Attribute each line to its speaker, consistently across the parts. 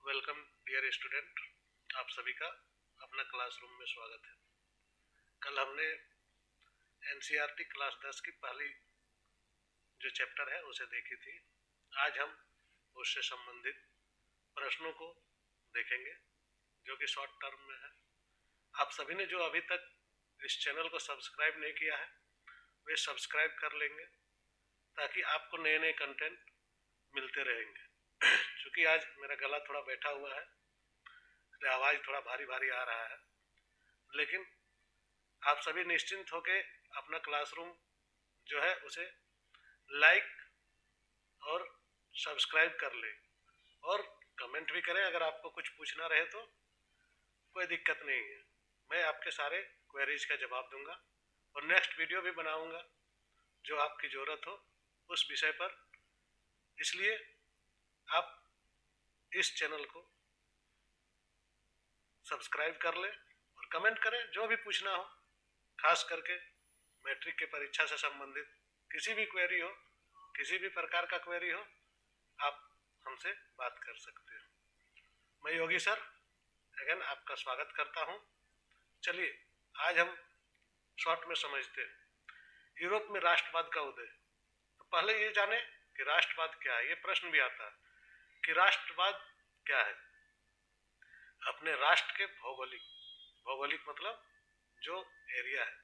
Speaker 1: Welcome dear student, आप सभी का अपना क्लासरूम में स्वागत है। कल हमने एनसीईआरटी क्लास 10 की पहली जो चैप्टर है उसे देखी थी। आज हम उससे संबंधित प्रश्नों को देखेंगे जो कि शॉर्ट टर्म में है। आप सभी ने जो अभी तक इस चैनल को सब्सक्राइब नहीं किया है वे सब्सक्राइब कर लेंगे ताकि आपको नए नए कंटेंट मिलते रहेंगे। क्योंकि आज मेरा गला थोड़ा बैठा हुआ है, आवाज़ थोड़ा भारी भारी आ रहा है, लेकिन आप सभी निश्चिंत होकर अपना क्लासरूम जो है उसे लाइक और सब्सक्राइब कर लें और कमेंट भी करें। अगर आपको कुछ पूछना रहे तो कोई दिक्कत नहीं है, मैं आपके सारे क्वेरीज का जवाब दूंगा और नेक्स्ट वीडियो भी बनाऊंगा जो आपकी ज़रूरत हो उस विषय पर। इसलिए आप इस चैनल को सब्सक्राइब कर लें और कमेंट करें जो भी पूछना हो, खास करके मैट्रिक के परीक्षा से संबंधित किसी भी क्वेरी हो, किसी भी प्रकार का क्वेरी हो, आप हमसे बात कर सकते हो। मैं योगी सर अगेन आपका स्वागत करता हूं। चलिए आज हम शॉर्ट में समझते हैं यूरोप में राष्ट्रवाद का उदय। तो पहले ये जाने कि राष्ट्रवाद क्या है। ये प्रश्न भी आता है कि राष्ट्रवाद क्या है। अपने राष्ट्र के भौगोलिक मतलब जो एरिया है,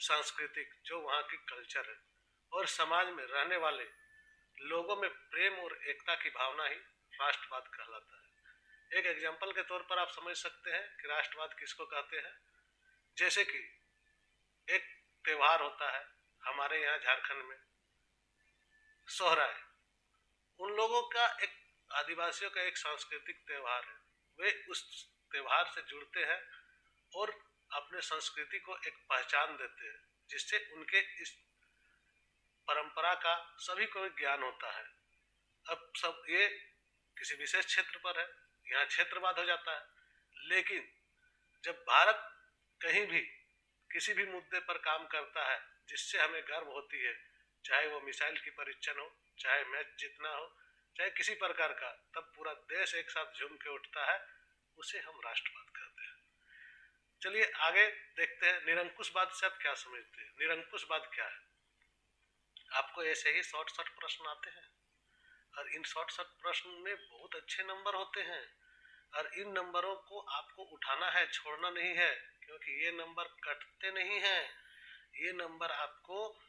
Speaker 1: सांस्कृतिक जो वहाँ की कल्चर है और समाज में रहने वाले लोगों में प्रेम और एकता की भावना ही राष्ट्रवाद कहलाता है। एक एग्जाम्पल के तौर पर आप समझ सकते हैं कि राष्ट्रवाद किसको कहते हैं। जैसे कि एक त्योहार होता है हमारे यहाँ झारखंड में, सोहराय, उन लोगों का एक आदिवासियों का एक सांस्कृतिक त्यौहार है। वे उस त्यौहार से जुड़ते हैं और अपने संस्कृति को एक पहचान देते हैं, जिससे उनके इस परंपरा का सभी को ज्ञान होता है। अब सब ये किसी विशेष क्षेत्र पर है, यहाँ क्षेत्रवाद हो जाता है। लेकिन जब भारत कहीं भी किसी भी मुद्दे पर काम करता है जिससे हमें गर्व होती है, चाहे वो मिसाइल की परीक्षण हो, चाहे मैच जीतना हो, चाहे किसी प्रकार का, तब पूरा देश एक साथ झूम के उठता है, उसे हम राष्ट्रवाद कहते हैं। चलिए आगे देखते हैं निरंकुशवाद से आप क्या समझते हैं। निरंकुशवाद क्या है? आपको ऐसे ही शॉर्ट प्रश्न आते हैं और इन शॉर्ट प्रश्न में बहुत अच्छे नंबर होते हैं और इन नंबरों को आपको उठाना है, छोड़ना नहीं है, क्योंकि ये नंबर कटते नहीं हैं। ये नंबर आपको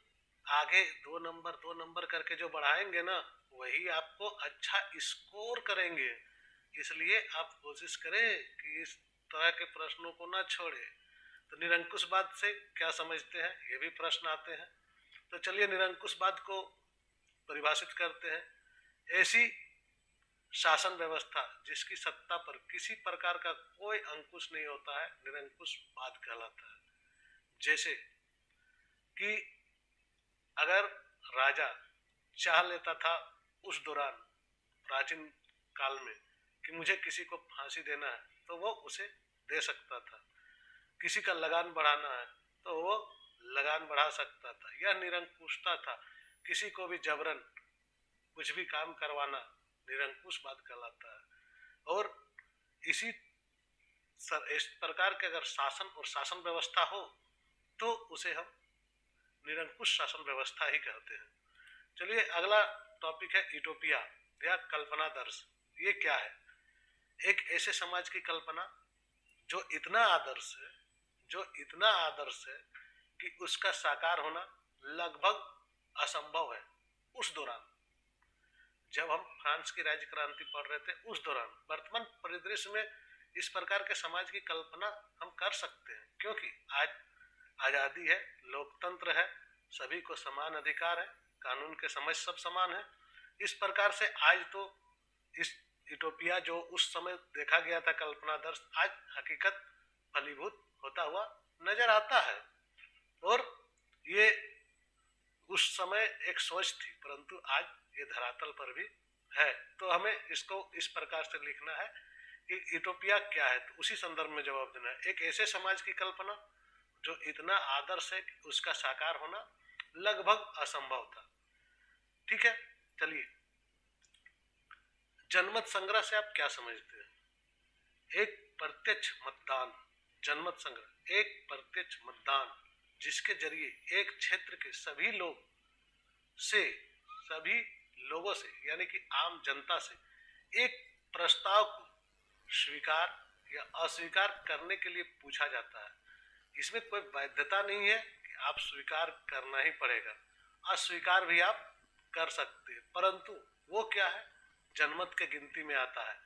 Speaker 1: आगे दो नंबर करके जो बढ़ाएंगे ना, वही आपको अच्छा स्कोर करेंगे। इसलिए आप कोशिश करें कि इस तरह के प्रश्नों को ना छोड़े। तो निरंकुशवाद से क्या समझते हैं, ये भी प्रश्न आते हैं। तो चलिए निरंकुशवाद को परिभाषित करते हैं। ऐसी शासन व्यवस्था जिसकी सत्ता पर किसी प्रकार का कोई अंकुश नहीं होता है, निरंकुशवाद कहलाता है। जैसे कि अगर राजा चाह लेता था उस दौरान प्राचीन काल में कि मुझे किसी को फांसी देना है तो वो उसे दे सकता था, किसी का लगान बढ़ाना है तो वो लगान बढ़ा सकता था। यह निरंकुशता था। किसी को भी जबरन कुछ भी काम करवाना निरंकुशवाद कहलाता है। और इस प्रकार के अगर शासन और शासन व्यवस्था हो तो उसे हम निरंकुश शासन व्यवस्था ही कहते हैं। चलिए अगला टॉपिक है यूटोपिया या कल्पना दर्श। ये क्या है? एक ऐसे समाज की कल्पना जो इतना आदर्श है कि उसका साकार होना लगभग असंभव है। उस दौरान जब हम फ्रांस की राज्य क्रांति पढ़ रहे थे, उस दौरान वर्तमान परिदृश्य में इस प्रकार के समाज की कल्पना हम कर सकते हैं, क्योंकि आज आज़ादी है, लोकतंत्र है, सभी को समान अधिकार है, कानून के समझ सब समान है। इस प्रकार से आज तो इस यूटोपिया जो उस समय देखा गया था कल्पना दर्श, आज हकीकत फलीभूत होता हुआ नजर आता है। और ये उस समय एक सोच थी, परंतु आज ये धरातल पर भी है। तो हमें इसको इस प्रकार से लिखना है कि यूटोपिया क्या है, तो उसी संदर्भ में जवाब देना है। एक ऐसे समाज की कल्पना जो इतना आदर्श है कि उसका साकार होना लगभग असंभव था। ठीक है, चलिए जनमत संग्रह से आप क्या समझते हैं? एक प्रत्यक्ष मतदान, जनमत संग्रह एक प्रत्यक्ष मतदान जिसके जरिए एक क्षेत्र के सभी लोगों से यानी कि आम जनता से एक प्रस्ताव को स्वीकार या अस्वीकार करने के लिए पूछा जाता है। इसमें कोई बाध्यता नहीं है कि आप स्वीकार करना ही पड़ेगा, अस्वीकार भी आप कर सकते हैं, परंतु वो क्या है, जनमत के गिनती में आता है।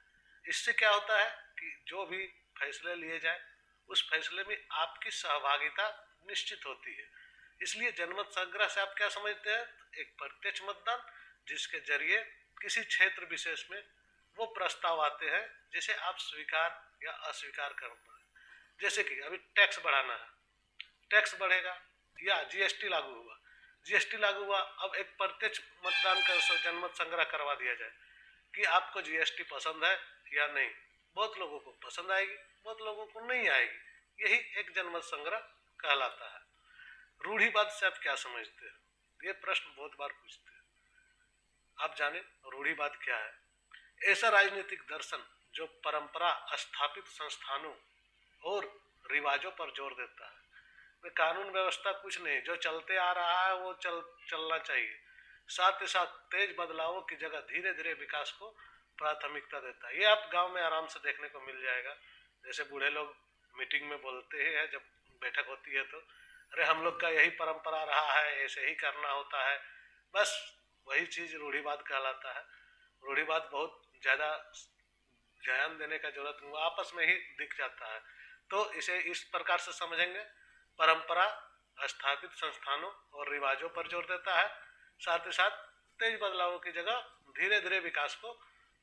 Speaker 1: इससे क्या होता है कि जो भी फैसले लिए जाए उस फैसले में आपकी सहभागिता निश्चित होती है। इसलिए जनमत संग्रह से आप क्या समझते हैं, एक प्रत्यक्ष मतदान जिसके जरिए किसी क्षेत्र विशेष में वो प्रस्ताव आते हैं जिसे आप स्वीकार या अस्वीकार करना है। जैसे कि अभी टैक्स बढ़ाना है, टैक्स बढ़ेगा, या जीएसटी लागू हुआ, अब एक प्रत्यक्ष मतदान कर जनमत संग्रह करवा दिया जाए कि आपको जीएसटी पसंद है या नहीं। बहुत लोगों को पसंद आएगी, बहुत लोगों को नहीं आएगी। यही एक जनमत संग्रह कहलाता है। रूढ़िवाद से आप क्या समझते हैं, ये प्रश्न बहुत बार पूछते हैं। आप जाने रूढ़िवाद क्या है? ऐसा राजनीतिक दर्शन जो परंपरा स्थापित संस्थानों और रिवाजों पर जोर देता है। वे कानून व्यवस्था कुछ नहीं, जो चलते आ रहा है वो चलना चाहिए। साथ ही साथ तेज बदलावों की जगह धीरे धीरे विकास को प्राथमिकता देता है। ये आप गांव में आराम से देखने को मिल जाएगा। जैसे बूढ़े लोग मीटिंग में बोलते हैं, जब बैठक होती है तो अरे हम लोग का यही परंपरा रहा है, ऐसे ही करना होता है। बस वही चीज रूढ़िवाद कहलाता है। रूढ़िवाद बहुत ज़्यादा ध्यान देने का जरूरत नहीं, आपस में ही दिख जाता है। तो इसे इस प्रकार से समझेंगे, परंपरा स्थापित संस्थानों और रिवाजों पर जोर देता है, साथ ही साथ तेज बदलावों की जगह धीरे धीरे विकास को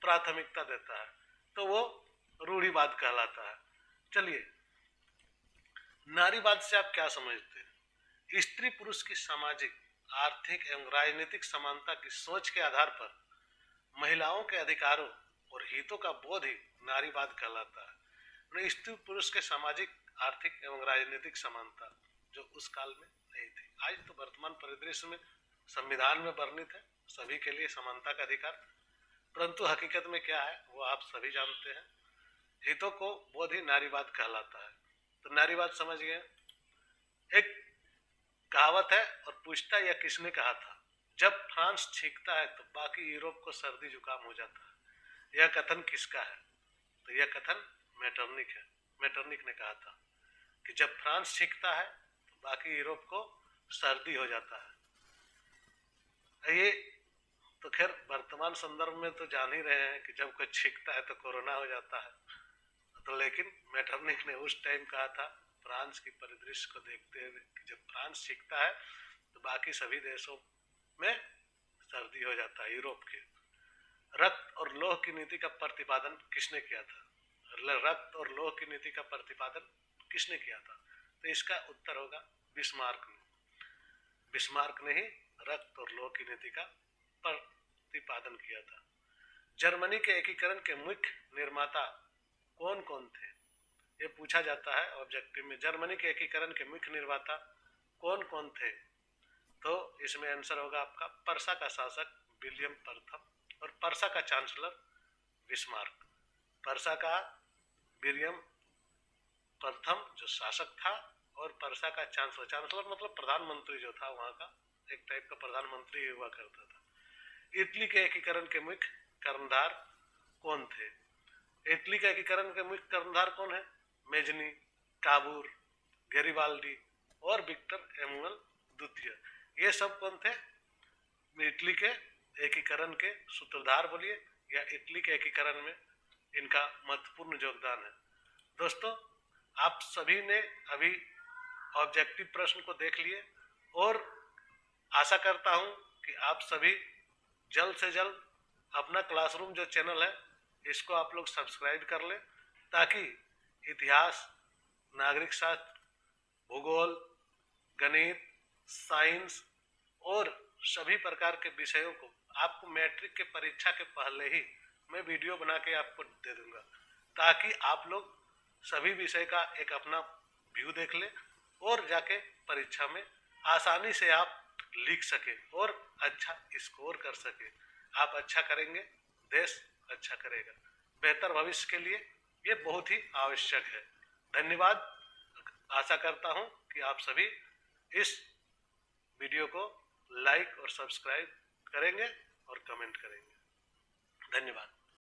Speaker 1: प्राथमिकता देता है, तो वो रूढ़िवाद कहलाता है। चलिए, नारीवाद से आप क्या समझते हैं? स्त्री पुरुष की सामाजिक, आर्थिक एवं राजनीतिक समानता की सोच के आधार पर महिलाओं के अधिकारों और हितों का बोध ही नारीवाद कहलाता है। स्त्री पुरुष के सामाजिक, आर्थिक एवं राजनीतिक समानता जो उस काल में नहीं थी। आज तो वर्तमान परिदृश्य में संविधान में वर्णित है सभी के लिए समानता का अधिकार, परंतु हकीकत में क्या है वो आप सभी जानते हैं। हितों को बोध ही नारीवाद कहलाता है। तो नारीवाद समझ गए। एक कहावत है और पूछता यह किसने कहा था, जब फ्रांस छींकता है तो बाकी यूरोप को सर्दी जुकाम हो जाता है। यह कथन किसका है? तो यह कथन मेटरनिक है। मेटरनिक ने कहा था कि जब फ्रांस छींकता है तो बाकी यूरोप को सर्दी हो जाता है। ये तो खैर वर्तमान संदर्भ में तो जान ही रहे हैं कि जब कोई छींकता है तो कोरोना हो जाता है। तो लेकिन मेटरनिक ने उस टाइम कहा था फ्रांस की परिदृश्य को देखते हुए कि जब फ्रांस छींकता है तो बाकी सभी देशों में सर्दी हो जाता है यूरोप के। रक्त और लौह की नीति का प्रतिपादन किसने किया था? रक्त और लौह की नीति का प्रतिपादन किसने किया था? तो इसका उत्तर होगा बिस्मार्क ने। बिस्मार्क ने ही रक्त और लौह की नीति का प्रतिपादन किया था। जर्मनी के एकीकरण के मुख्य निर्माता कौन कौन थे? ये पूछा जाता है ऑब्जेक्टिव में। जर्मनी के एकीकरण के मुख्य निर्माता कौन कौन थे? तो इसमें आंसर होगा आपका पर्सा का शासक विलियम प्रथम और पर्सा का चांसलर बिस्मार्क। पर्सा का विलियम प्रथम जो शासक था और पर्सा का चांसलर, चांसलर मतलब प्रधानमंत्री जो था वहां का, एक टाइप का प्रधानमंत्री हुआ करता था। इटली के एकीकरण के मुख्य कर्णधार कौन थे? इटली के एकीकरण के मुख्य कर्णधार कौन है? मेजनी, काबूर, गैरिबाल्डी और विक्टर एमुअल द्वितीय। ये सब कौन थे? इटली के एकीकरण के सूत्रधार बोलिए, या इटली के एकीकरण में इनका महत्वपूर्ण योगदान है। दोस्तों, आप सभी ने अभी ऑब्जेक्टिव प्रश्न को देख लिए और आशा करता हूं कि आप सभी जल्द से जल्द अपना क्लासरूम जो चैनल है इसको आप लोग सब्सक्राइब कर लें, ताकि इतिहास, नागरिक शास्त्र, भूगोल, गणित, साइंस और सभी प्रकार के विषयों को आपको मैट्रिक के परीक्षा के पहले ही मैं वीडियो बना के आपको दे दूंगा, ताकि आप लोग सभी विषय का एक अपना व्यू देख ले और जाके परीक्षा में आसानी से आप लिख सके और अच्छा स्कोर कर सके। आप अच्छा करेंगे, देश अच्छा करेगा। बेहतर भविष्य के लिए ये बहुत ही आवश्यक है। धन्यवाद। आशा करता हूँ कि आप सभी इस वीडियो को लाइक और सब्सक्राइब करेंगे और कमेंट करेंगे। धन्यवाद।